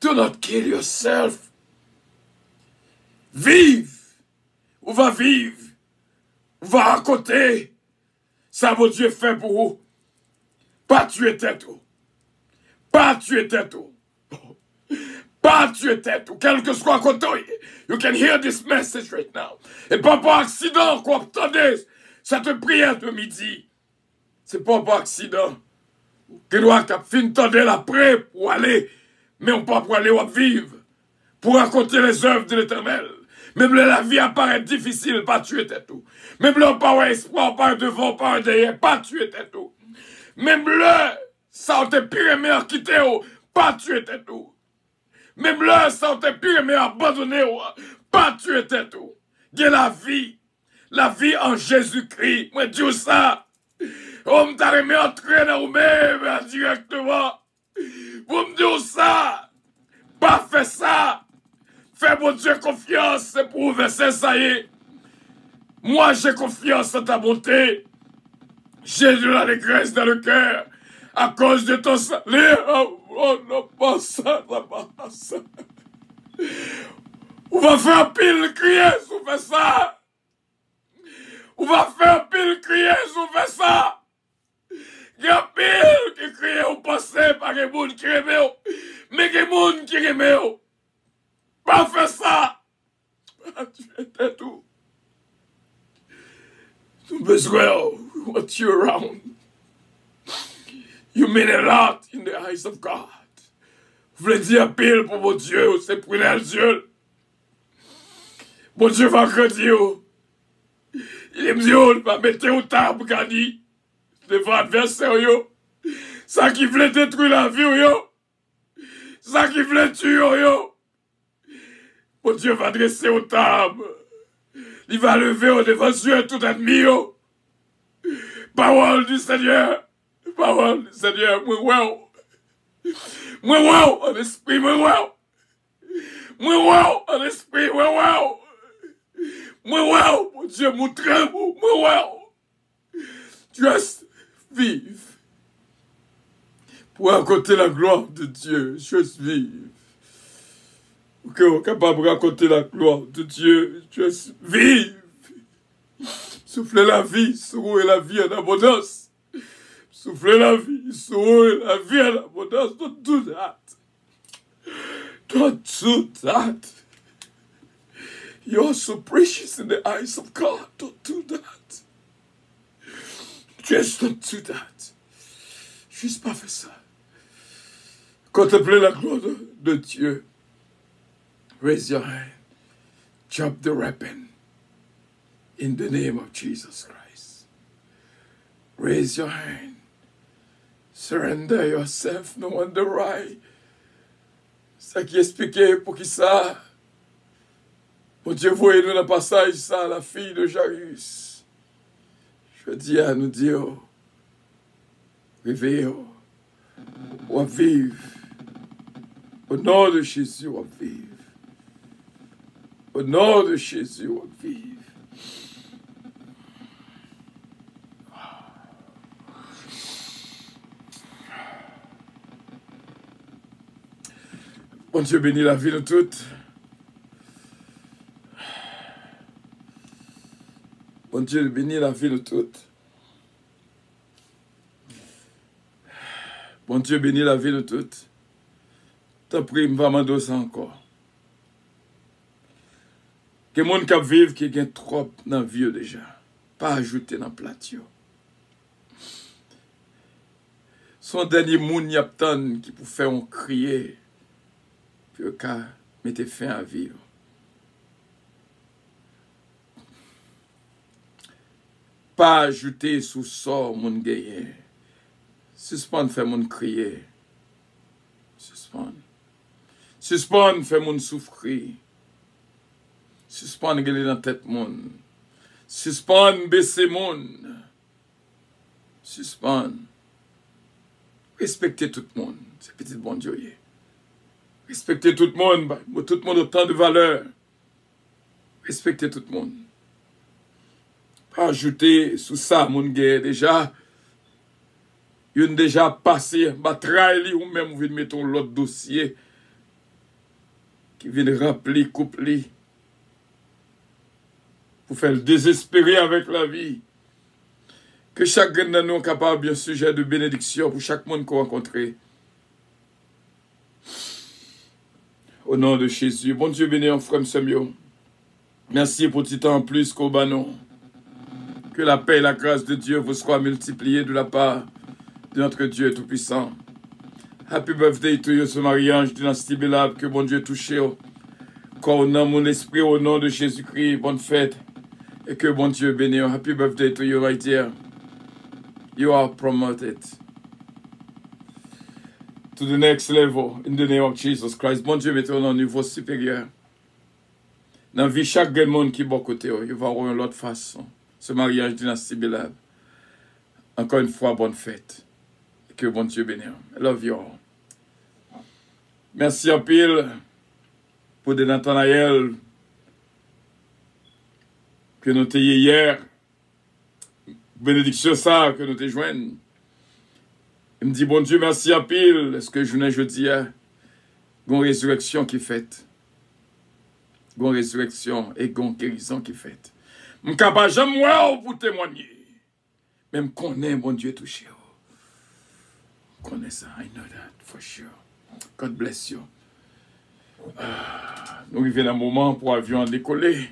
Do not kill yourself. Vive, ou va vivre, ou va raconter, ça mon Dieu fait pour vous. Pas tuer tête, pas tuer tête, pas tuer tête, quel que soit côté. You can hear this message right now. Et pas par accident qu'on attendait cette prière de midi. C'est pas par accident. Que doit fin tendre après pour aller, mais on pas pour aller ou vivre, pour raconter les œuvres de l'Éternel. Même là, la vie apparaît difficile, pas tuer tête tout. Même là, pas espoir, pas devant, pas derrière, pas tuer tête tout. Même là, ça on te pire meilleur quitter, pas tuer tête tout. Même là, ça on te pire meilleur abandonner, pas tuer tête tout. Il y a la vie en Jésus-Christ. Moi, dis ça. On t'a remis entrer dans vous-même directement. Vous me dites ça. Pas fait ça. Fais mon Dieu confiance, c'est pour verser ça y est. Moi j'ai confiance en ta bonté. J'ai de l'allégresse dans le cœur. À cause de ton salut. Oh non, pas ça, pas ça. On va faire pile crier si on fait ça. On va faire pile crier si on fait ça. Il y a pile qui crie au passé par les gens qui aiment. Mais les gens qui aiment. Pas faire ça. Tu étais tout. Nous besoin, we want you around. You mean a lot in the eyes of God. Vous voulez dire pile pour mon Dieu, c'est pour les Dieu. Mon Dieu va grandir. Il me dit, on va mettre au table, Gadi, devant l'adversaire, yo. Ça qui voulait détruire la vie, yo. Ça qui voulait tuer, yo. Mon Dieu va dresser au table Il va lever au devant Dieu tout ennemi. Parole du Seigneur. Parole du Seigneur. Moi, wow. Moi, wow. En esprit, moi, wow. Moi, wow. En esprit, moi, wow. Moi, wow. Mon Dieu, mon tremble. Moi, wow. Juste vive. Pour raconter la gloire de Dieu. Juste vive. Que vous êtes capable de raconter la gloire de Dieu. Juste vive. Soufflez la vie, soufflez la vie en abondance. Soufflez la vie, soufflez la vie en abondance. Don't do that. Don't do that. You're so precious in the eyes of God. Don't do that. Just don't do that. Juste pas fait ça. Contemplez la gloire de Dieu. Raise your hand. Drop the weapon. In the name of Jesus Christ. Raise your hand. Surrender yourself. No wonder why. Ça qui expliquait pour qui ça. Mon Dieu, voyez dans le passage ça, la fille de Jairus. Je dis à nous dire, réveillez-vous. On va vivre. Au nom de Jésus, on va vivre. Au nom de Jésus, on va vivre. Bon Dieu bénit la vie de toutes. Bon Dieu bénit la vie de toutes. Bon Dieu bénit la vie de toutes. T'en prie, m'va mando ça encore. Que moun k'ap vive qui gen trop dans vie déjà. Pas ajouter dans platio. Son dernier moun y ap tan qui pour faire on crier. Puis qu'à mettre fin à vivre. Pas ajouter sous sort mon gaye. Suspend fait mon crier. Suspend. Suspend fait mon souffrir. Suspend gueuler dans tête mon. Suspend baisser mon. Suspend. Respectez tout le monde. C'est petit bon Dieu. Respectez tout le monde autant de valeur. Respectez tout le monde. Pas ajouter sous ça, mon gars, déjà. Yon déjà passé, bataille ou même vous mettons l'autre dossier qui vient remplir, coupler. Pour faire le désespérer avec la vie. Que chacun de nous est capable d'un sujet de bénédiction pour chaque monde qu'on rencontre. Au nom de Jésus. Bon Dieu béni en frère Samuel. Merci pour petit temps en plus qu'au banon. Que la paix et la grâce de Dieu vous soient multipliées de la part de notre Dieu Tout-Puissant. Happy birthday to you, ce mariage dynastie Belab. Que bon Dieu touche. Corps dans mon esprit au nom de Jésus-Christ. Bonne fête. Et que bon Dieu béni. Happy birthday to you, my dear. You are promoted to the next level in the name of Jesus Christ. Bon Dieu, mettez-vous dans un niveau supérieur. Dans la vie, chaque monde qui est bon côté, il va avoir une autre façon. Ce mariage dynastie Belab. Encore une fois, bonne fête. Et que bon Dieu bénisse. I love you all. Merci en pile pour de Nathanaël que nous t'ayons hier. Bénédiction ça que nous te joignent. Il me dit, bon Dieu, merci à pile. Est-ce que je dis, gon résurrection qui fait. Gon résurrection et gon guérison qui fait. Je ne suis pas jamais pour témoigner. Même connaît, bon Dieu, touché. Connais ça, I know that for sure. God bless you. Nous arrivons à un moment pour l'avion décoller.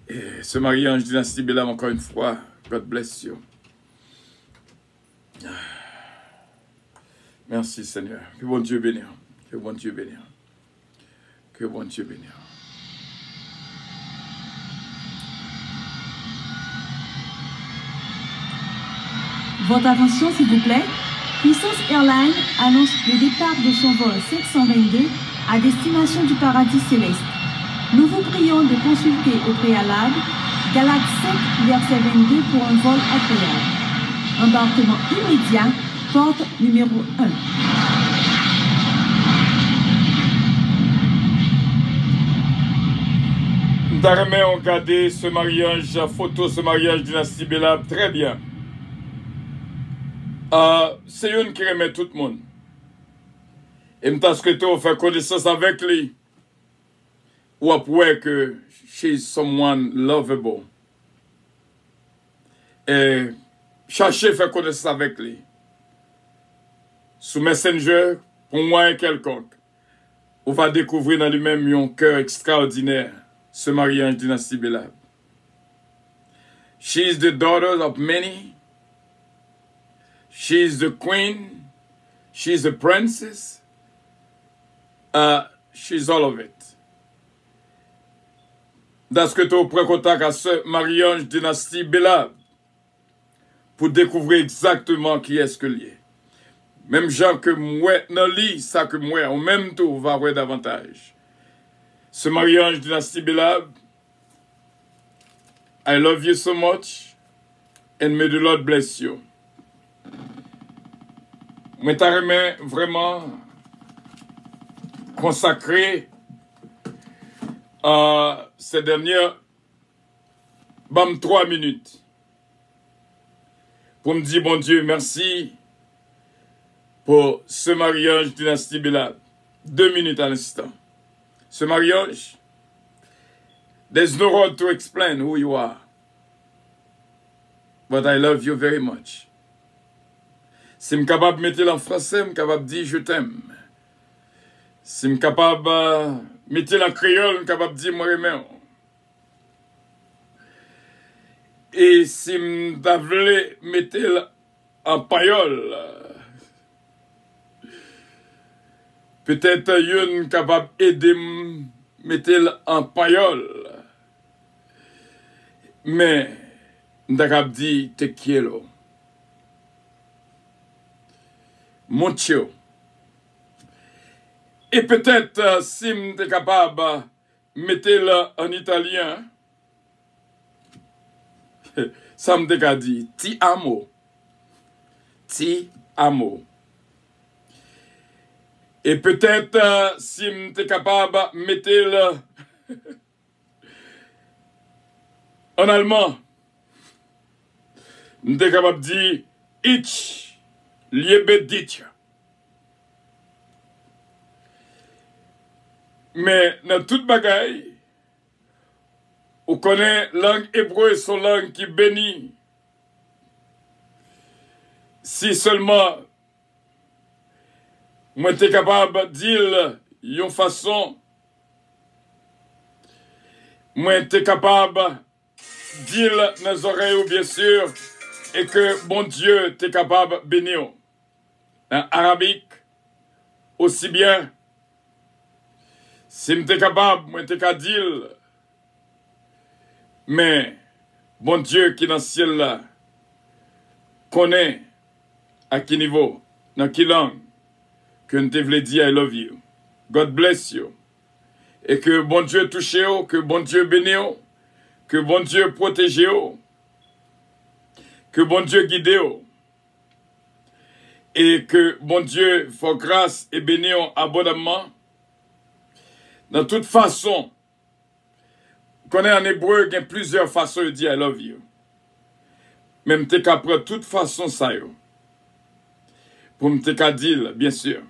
Et ce mariage dynastie Belab encore une fois. God bless you. Merci Seigneur. Que bon Dieu bénisse. Que bon Dieu bénisse. Que bon Dieu bénisse. Votre attention s'il vous plaît. Puissance Airlines annonce le départ de son vol 522 à destination du paradis céleste. Nous vous prions de consulter au préalable Galates 7, verset 22 pour un vol agréable. Embarquement immédiat, porte numéro 1. Darmé ont regardé ce mariage, photo, ce mariage dynastie Belab, très bien. C'est une qui remet tout le monde. Et m'ta souhaité faire connaissance avec lui. Ou après que she's someone lovable. Et chercher faire connaissance avec lui. Sous Messenger, pour moi quelconque, on va découvrir dans lui-même un cœur extraordinaire. Ce mariage dynastie Belab. She is the daughter of many. She is the queen. She is the princess. She's all of it. Dans que tu prends contact à ce mariage dynastie Belab pour découvrir exactement qui est-ce que l'y est. Même gens que moi, dans lit, ça que moi, en même temps, va avoir davantage. Ce mariage dynastie Belab, I love you so much, and may the Lord bless you. Moi, t'as vraiment consacré ces dernières 3 minutes pour me dire, bon Dieu, merci pour ce mariage dynastie Belab. 2 minutes à l'instant. Ce mariage, there's no road to explain who you are. But I love you very much. Si je suis capable de mettre en français, je suis capable de dire je t'aime. Si je suis capable de mettre en créole, je suis capable de dire moi j'aime. Et si je voulais mettre en païol, peut-être une capable d'aider mettre en païol. Mais je suis capable de dire te quiero. Mucho. Et peut-être si je suis capable de mettre en italien, ça me dit ti amo. Ti amo. Et peut-être si je suis capable de mettre en allemand, je suis capable de dire ich liebe dich. Mais dans toute bagaille, on connaît la langue hébreu, son langue qui bénit. Si seulement moi j'étais capable de dire une façon, moi j'étais capable de dire dans les oreilles, bien sûr, et que bon Dieu était capable de bénir. En arabique, aussi bien, si j'étais capable, moi j'étais capable de dire, mais bon Dieu qui est dans le ciel là, connaît à quel niveau, dans quelle langue, que nous te voulons dire I love you. God bless you. Et que bon Dieu touche vous, que bon Dieu bénisse, que bon Dieu protège vous, que bon Dieu guide vous. Et que bon Dieu fasse grâce et bénisse abondamment. De toute façon, qu'on est en hébreu, il y a plusieurs façons de dire I love you. Même te qu'après toute façon ça yo. Pour me te dire, bien sûr.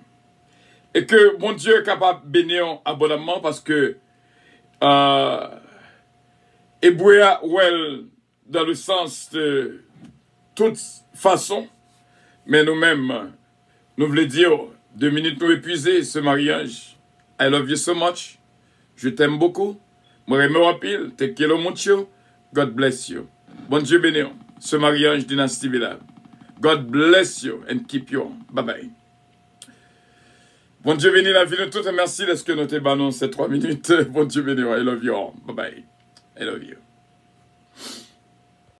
Et que bon Dieu est capable de bénir abondamment parce que hébreu well dans le sens de toute façon, mais nous-mêmes, nous voulons dire 2 minutes nous épuiser ce mariage. I love you so much. Je t'aime beaucoup. Moi, je me pile. Te quiero mucho. God bless you. Bon Dieu bénisse ce mariage dynastie Belab. God bless you and keep you. Bye bye. Bon Dieu bénisse la vie de toutes. Merci de ce que nous t'ébannons ces 3 minutes. Bon Dieu bénisse. I love you all. Bye bye. I love you.